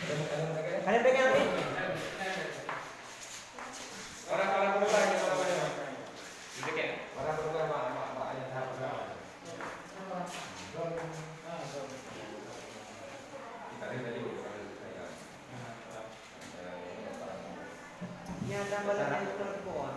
Kalian pegang nih. Orang-orang berubah ya orang-orang. Itu kan orang berubah mak ayat berubah. Kita ini tadi Ya tambah lagi telepon.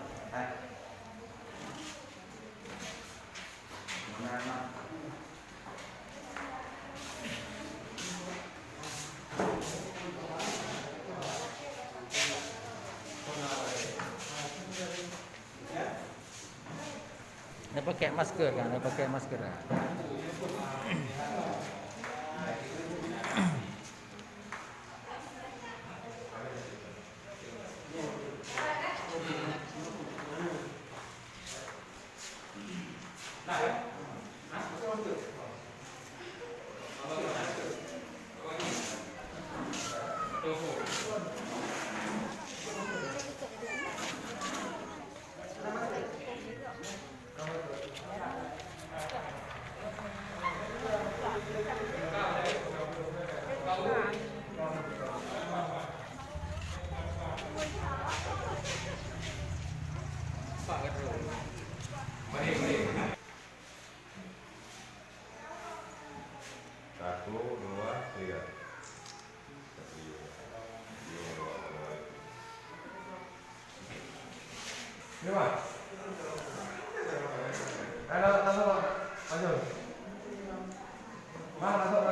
Dia pakai masker kan, dia pakai masker kan. Satu, dua, tiga. Ini mah. Ayo, masuk, maju. Masuk.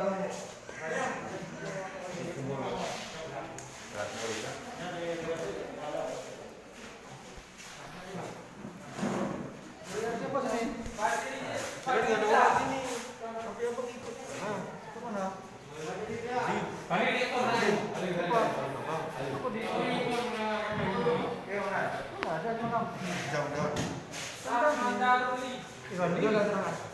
Jauh.